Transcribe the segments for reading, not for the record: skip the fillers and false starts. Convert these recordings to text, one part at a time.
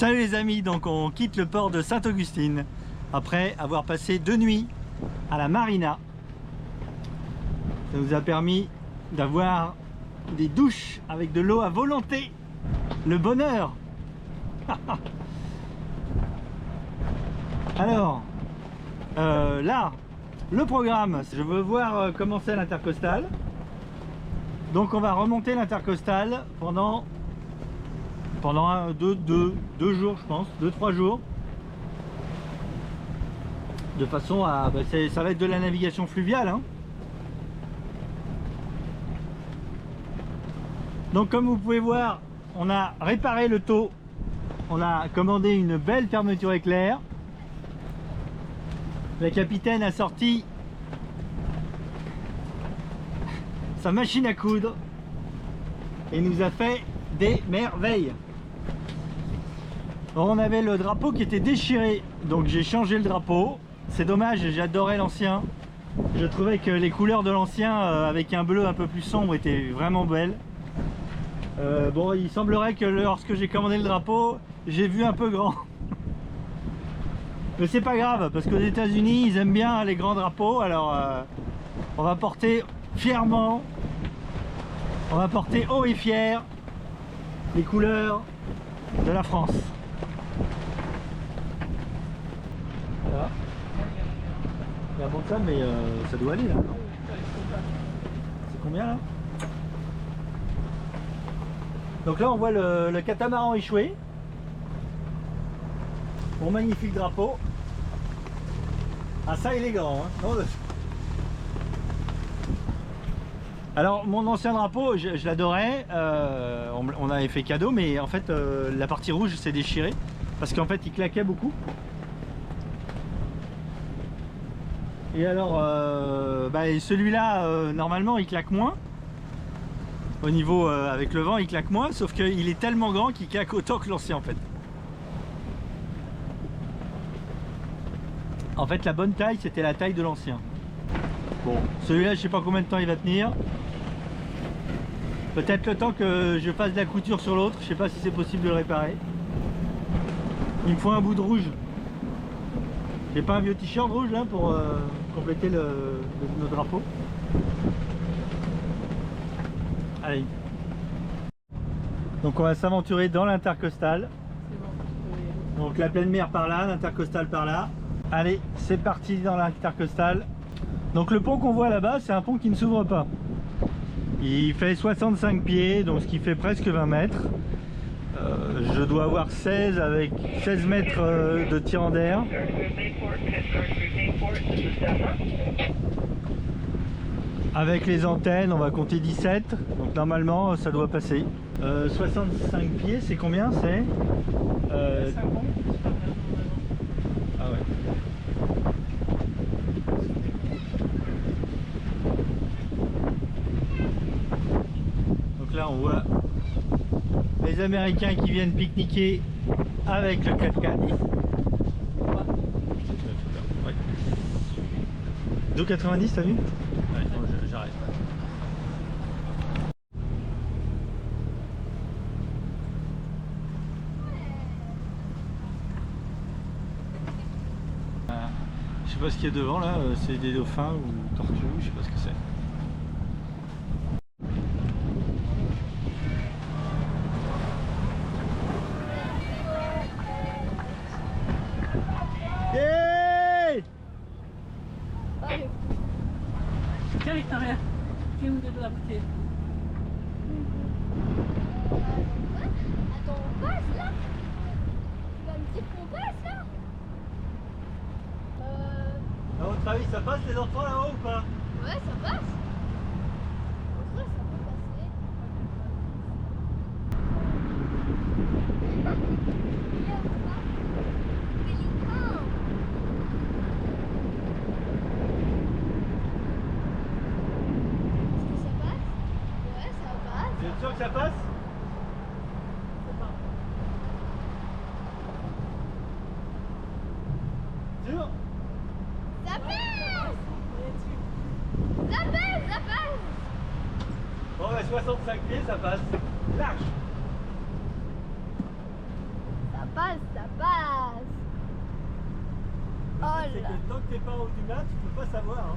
Salut les amis, donc on quitte le port de Sainte-Augustine après avoir passé 2 nuits à la marina. Ça nous a permis d'avoir des douches avec de l'eau à volonté. Le bonheur. Alors, là, le programme, je veux voir comment c'est l'intercostal. Donc on va remonter l'intercostal pendant deux jours, je pense, 2-3 jours. De façon à... ça va être de la navigation fluviale, hein. Donc comme vous pouvez voir, on a réparé le taux. On a commandé une belle fermeture éclair. Le capitaine a sorti sa machine à coudre et nous a fait des merveilles. On avait le drapeau qui était déchiré, donc j'ai changé le drapeau. C'est dommage, j'adorais l'ancien. Je trouvais que les couleurs de l'ancien avec un bleu un peu plus sombre étaient vraiment belles. Bon, il semblerait que lorsque j'ai commandé le drapeau, j'ai vu un peu grand. Mais c'est pas grave, parce qu'aux États-Unis ils aiment bien les grands drapeaux. Alors on va porter fièrement, on va porter haut et fier les couleurs de la France. Voilà. Il y a un bon de ça, mais ça doit aller là. C'est combien là? Donc là on voit le catamaran échoué. Mon magnifique drapeau. Ah ça il est grand, hein. Non, alors mon ancien drapeau je l'adorais, on avait fait cadeau, mais en fait la partie rouge s'est déchirée parce qu'en fait il claquait beaucoup. Et alors celui-là normalement il claque moins. Au niveau avec le vent il claque moins, sauf qu'il est tellement grand qu'il claque autant que l'ancien en fait. En fait la bonne taille c'était la taille de l'ancien. Bon, celui-là je sais pas combien de temps il va tenir. Peut-être le temps que je fasse de la couture sur l'autre, je sais pas si c'est possible de le réparer. Il me faut un bout de rouge. J'ai pas un vieux t-shirt rouge là pour compléter le drapeau. Allez. Donc on va s'aventurer dans l'intercostal. Donc la pleine mer par là, l'intercostal par là. Allez, c'est parti dans l'intercostal. Donc le pont qu'on voit là-bas, c'est un pont qui ne s'ouvre pas. Il fait 65 pieds, donc ce qui fait presque 20 mètres. Je dois avoir 16 avec 16 mètres de tirant d'air. Avec les antennes, on va compter 17. Donc normalement, ça doit passer. 65 pieds, c'est combien? C'est 50. Ah ouais. Donc là, on voit les Américains qui viennent pique-niquer avec le 4x4. Ouais. 2,90 t'as vu? Ouais, non, j'arrête. Je sais pas ce qu'il y a devant là, c'est des dauphins ou tortues, je sais pas ce que c'est. Tiens, il t'arrête. Viens de la bouteille. Attends, on passe là? Tu vas me dire qu'on passe là? À votre avis, ça passe les enfants là-haut ou pas? Ouais, ça passe. En vrai, ça peut passer. Vous êtes sûr que ça passe? Sûr? Ça passe! Ça passe, ça passe! Bon, bah 65 pieds, ça passe. Large. Ça passe. c'est que tant que t'es pas au du mat, tu peux pas savoir. Hein.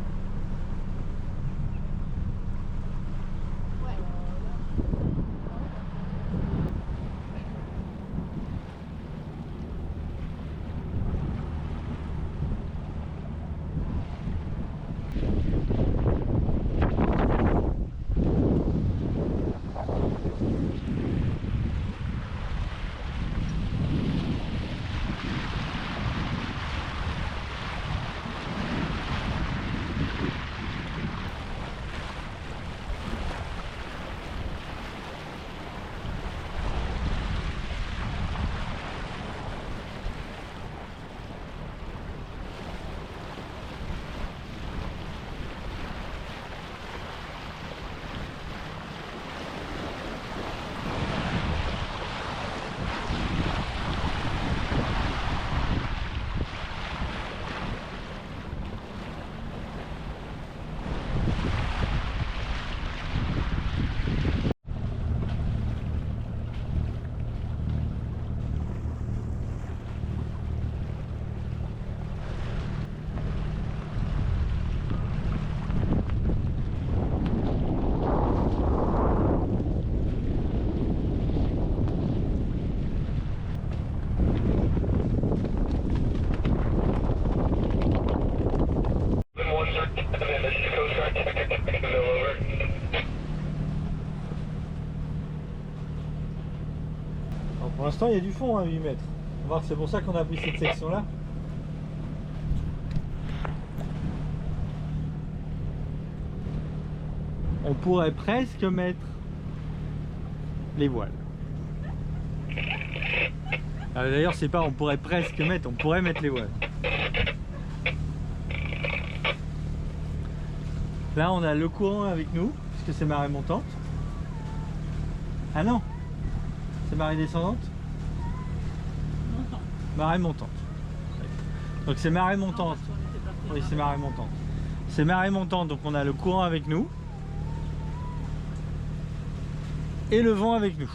Pour l'instant, il y a du fond à 8 mètres. On va voir que c'est pour ça qu'on a pris cette section-là. On pourrait presque mettre les voiles. D'ailleurs, c'est pas on pourrait presque mettre, on pourrait mettre les voiles. Là, on a le courant avec nous, puisque c'est marée montante. Ah non, c'est marée descendante. Marée montante. Donc c'est marée montante. Oui, c'est marée montante. C'est marée montante, donc on a le courant avec nous. Et le vent avec nous.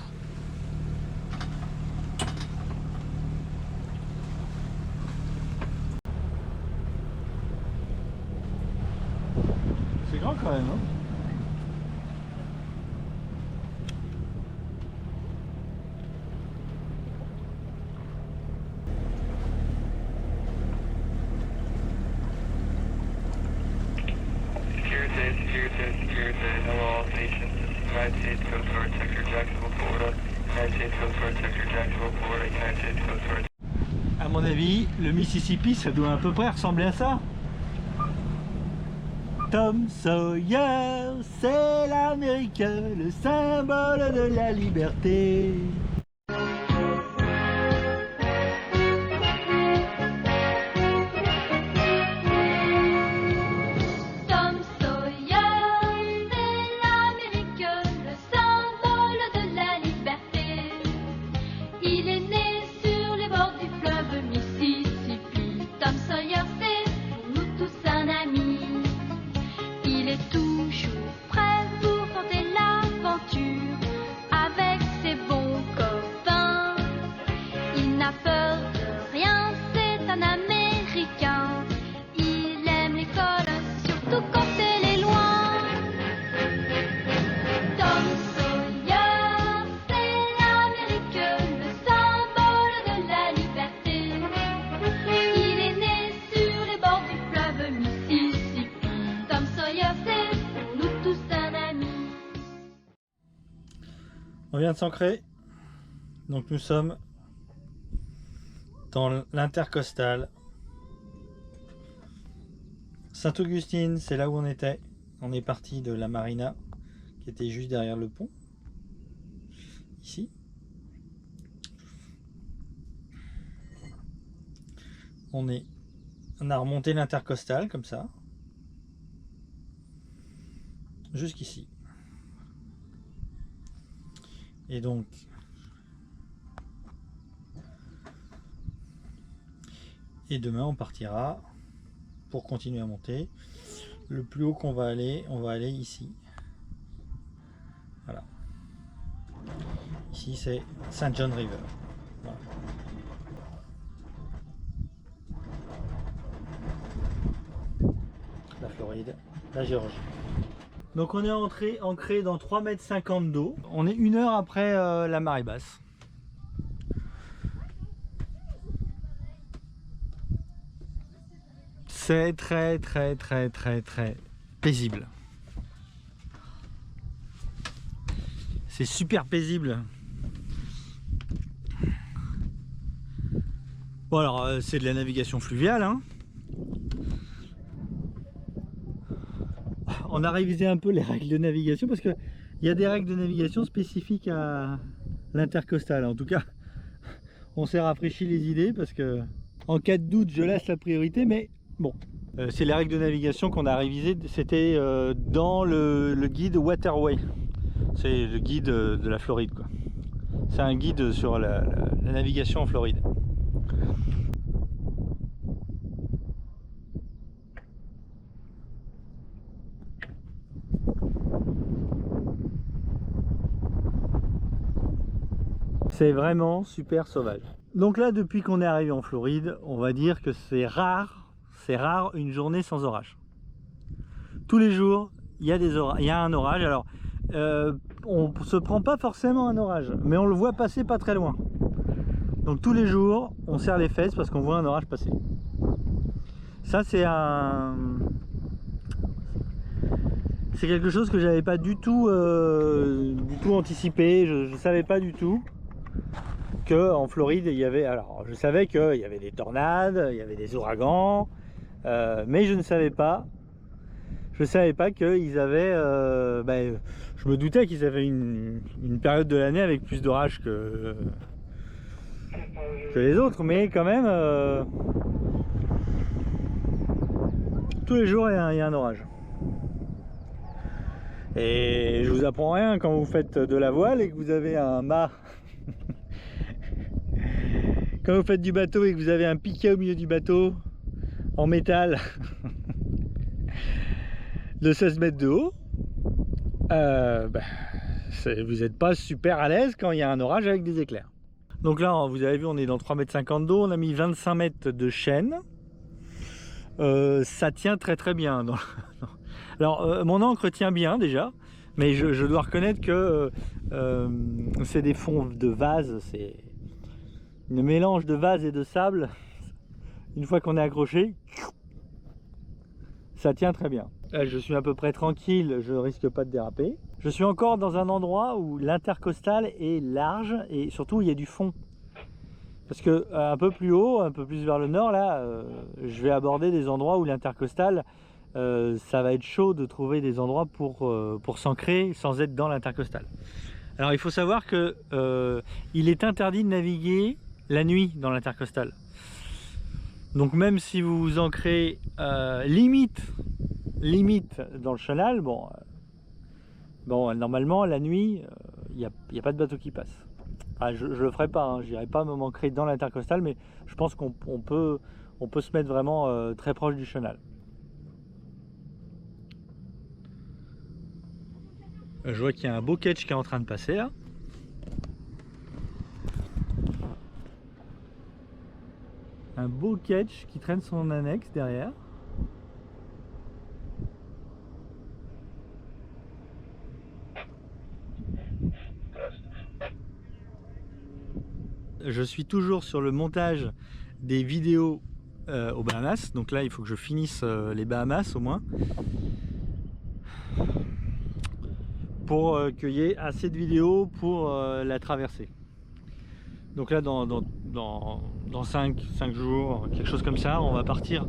C'est grand quand même, hein? À mon avis, le Mississippi, ça doit à peu près ressembler à ça. Tom Sawyer, c'est l'Amérique, le symbole de la liberté. On vient de s'ancrer, donc nous sommes dans l'intercostal. Sainte-Augustine, c'est là où on était. On est parti de la marina qui était juste derrière le pont, ici. On a remonté l'intercostal comme ça, jusqu'ici. Et donc, demain on partira pour continuer à monter. Le plus haut qu'on va aller, on va aller ici. Voilà. Ici c'est St. John River. Voilà. Floride, la Géorgie. Donc on est ancré dans 3,50 m d'eau. On est 1 heure après la marée basse. C'est très paisible. C'est super paisible. Bon alors c'est de la navigation fluviale, hein. On a révisé un peu les règles de navigation parce que il y a des règles de navigation spécifiques à l'intercostal. En tout cas, on s'est rafraîchi les idées parce que en cas de doute, je laisse la priorité. Mais bon, c'est les règles de navigation qu'on a révisées. C'était dans le guide Waterway. C'est le guide de la Floride, quoi. C'est un guide sur la navigation en Floride. C'est vraiment super sauvage. Donc là, depuis qu'on est arrivé en Floride, on va dire que c'est rare une journée sans orage. Tous les jours, il y a un orage. Alors, on se prend pas forcément un orage, mais on le voit passer pas très loin. Donc tous les jours, on serre les fesses parce qu'on voit un orage passer. Ça, c'est quelque chose que j'avais pas du tout anticipé. Je savais pas du tout que en Floride il y avait. Alors, je savais qu'il y avait des tornades, il y avait des ouragans, mais je ne savais pas. Qu'ils avaient. Je me doutais qu'ils avaient une période de l'année avec plus d'orages que les autres, mais quand même, tous les jours il y a un orage. Et je vous apprends rien quand vous faites de la voile et que vous avez un mât. Quand vous faites du bateau et que vous avez un piquet au milieu du bateau en métal de 16 mètres de haut, vous n'êtes pas super à l'aise quand il y a un orage avec des éclairs. Donc là, vous avez vu, on est dans 3,50 m d'eau, on a mis 25 mètres de chaîne. Ça tient très bien. Alors, mon ancre tient bien déjà, mais je dois reconnaître que c'est des fonds de vase, c'est un mélange de vase et de sable. Une fois qu'on est accroché, ça tient très bien. Je suis à peu près tranquille, je risque pas de déraper. Je suis encore dans un endroit où l'intercostal est large et surtout il y a du fond. Parce que un peu plus haut, un peu plus vers le nord, là, je vais aborder des endroits où l'intercostal, ça va être chaud de trouver des endroits pour s'ancrer sans être dans l'intercostal. Alors il faut savoir que il est interdit de naviguer la nuit dans l'intercostal. Donc même si vous vous ancrez limite dans le chenal, bon, normalement la nuit, il n'y a pas de bateau qui passe. Enfin, je le ferai pas, hein, j'irai pas m'ancrer dans l'intercostal, mais je pense qu'on peut se mettre vraiment très proche du chenal. Je vois qu'il y a un beau ketch qui est en train de passer là. Un beau ketch qui traîne son annexe derrière. Je suis toujours sur le montage des vidéos aux Bahamas. Donc là, il faut que je finisse les Bahamas au moins. Pour qu'il y ait assez de vidéos pour la traversée. Donc là, dans 5 jours, quelque chose comme ça, on va partir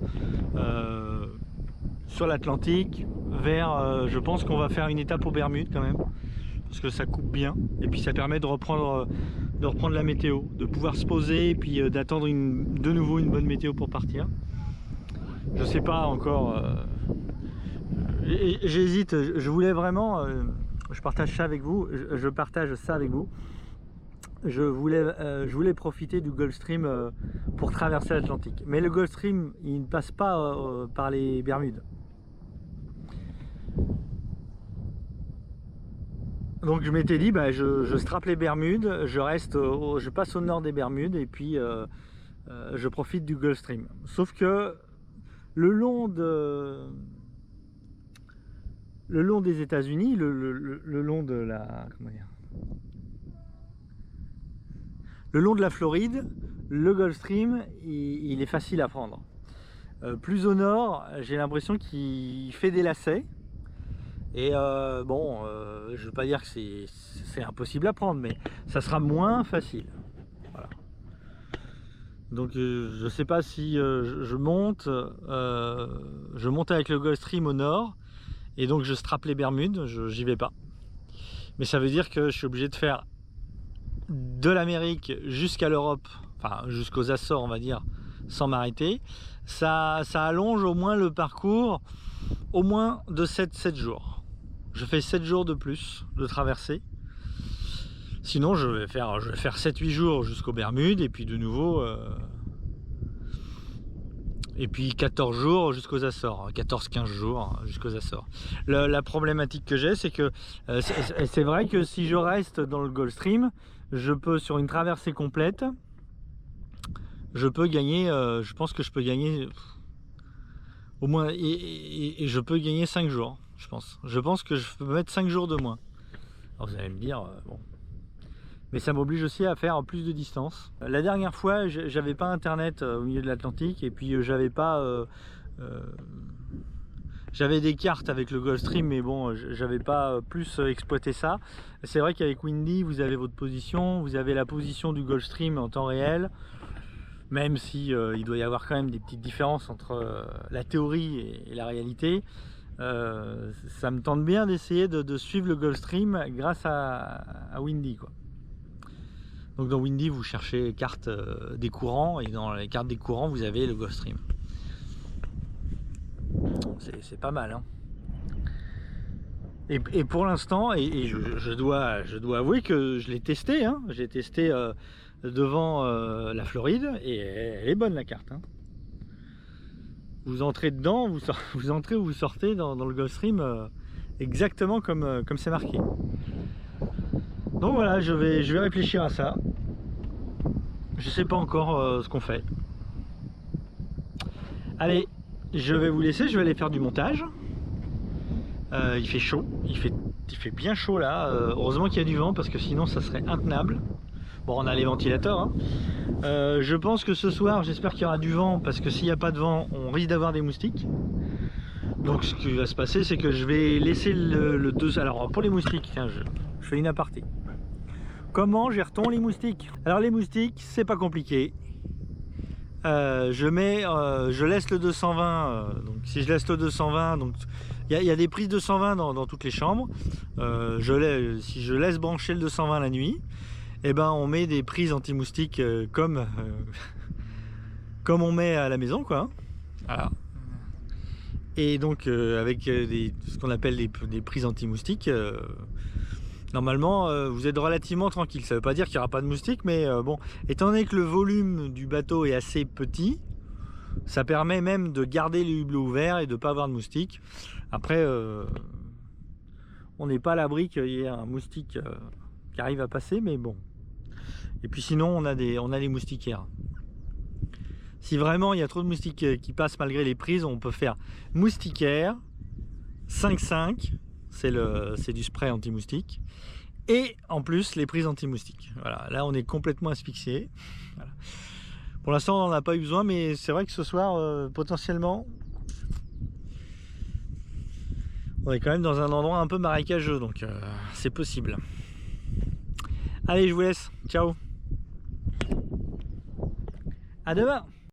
sur l'Atlantique vers, je pense qu'on va faire une étape aux Bermudes quand même, parce que ça coupe bien, et puis ça permet de reprendre la météo, de pouvoir se poser, et puis d'attendre de nouveau une bonne météo pour partir. Je sais pas encore, j'hésite, je voulais vraiment, je partage ça avec vous, je voulais profiter du Gulf Stream pour traverser l'Atlantique. Mais le Gulf Stream, il ne passe pas par les Bermudes. Donc je m'étais dit, je strappe les Bermudes, je passe au nord des Bermudes et puis je profite du Gulf Stream. Sauf que le long le long des États-Unis, le long de la, comment dire, le long de la Floride, le Gulf Stream, il est facile à prendre. Plus au nord, j'ai l'impression qu'il fait des lacets. Et bon, je veux pas dire que c'est impossible à prendre, mais ça sera moins facile. Voilà. Donc je sais pas si je monte avec le Gulf Stream au nord, et donc je strappe les Bermudes, j'y vais pas. Mais ça veut dire que je suis obligé de faire de l'Amérique jusqu'à l'Europe, enfin jusqu'aux Açores on va dire, sans m'arrêter. Ça allonge au moins le parcours, au moins de 7 jours. Je fais 7 jours de plus de traversée. Sinon je vais faire 7-8 jours jusqu'aux Bermudes, et puis de nouveau et puis 14 jours jusqu'aux Açores, 14-15 jours jusqu'aux Açores. La problématique que j'ai, c'est que c'est vrai que si je reste dans le Gulf Stream, je peux, sur une traversée complète, je peux gagner, je pense que je peux gagner au moins, et je peux gagner 5 jours, je pense. Je pense que je peux mettre 5 jours de moins. Alors vous allez me dire, bon. Mais ça m'oblige aussi à faire plus de distance. La dernière fois, j'avais pas internet au milieu de l'Atlantique, et puis j'avais pas... j'avais des cartes avec le Gulf Stream, mais bon, j'avais pas plus exploité ça. C'est vrai qu'avec Windy, vous avez votre position, vous avez la position du Gulf Stream en temps réel, même si il doit y avoir quand même des petites différences entre la théorie et la réalité. Ça me tente bien d'essayer de suivre le Gulf Stream grâce à Windy, quoi. Donc dans Windy, vous cherchez carte des courants, et dans les cartes des courants, vous avez le Gulf Stream. C'est pas mal, hein. Et pour l'instant, je dois avouer que je l'ai testé, hein. J'ai testé devant la Floride, et elle est bonne la carte, hein. Vous entrez dedans, vous entrez ou vous sortez dans le Gulf Stream exactement comme c'est marqué. Donc voilà, je vais réfléchir à ça. Je sais pas encore ce qu'on fait. Allez, je vais vous laisser, je vais aller faire du montage. Il fait chaud, il fait bien chaud là. Heureusement qu'il y a du vent, parce que sinon ça serait intenable. Bon, on a les ventilateurs, hein. Je pense que ce soir, j'espère qu'il y aura du vent, parce que s'il n'y a pas de vent, on risque d'avoir des moustiques. Donc ce qui va se passer, c'est que je vais laisser le 2. Alors pour les moustiques, tiens, je fais une aparté. Comment gère-t-on les moustiques? Alors les moustiques, c'est pas compliqué. Je laisse le 220. Donc si je laisse le 220, donc il y a des prises 220 dans toutes les chambres. Si je laisse brancher le 220 la nuit, et ben on met des prises anti-moustiques comme on met à la maison, quoi. Voilà. Et donc avec ce qu'on appelle des prises anti-moustiques, normalement vous êtes relativement tranquille. Ça veut pas dire qu'il n'y aura pas de moustiques, mais bon, étant donné que le volume du bateau est assez petit, ça permet même de garder les hublots ouverts et de ne pas avoir de moustiques. Après, on n'est pas à l'abri qu'il y ait un moustique qui arrive à passer, mais bon. Et puis sinon, on a les moustiquaires. Si vraiment il y a trop de moustiques qui passent malgré les prises, on peut faire moustiquaire 5,5, c'est du spray anti-moustique, et en plus les prises anti-moustiques. Voilà, là on est complètement asphyxié. Voilà. Pour l'instant on n'en a pas eu besoin, mais c'est vrai que ce soir potentiellement on est quand même dans un endroit un peu marécageux, donc c'est possible. Allez, je vous laisse, ciao, à demain.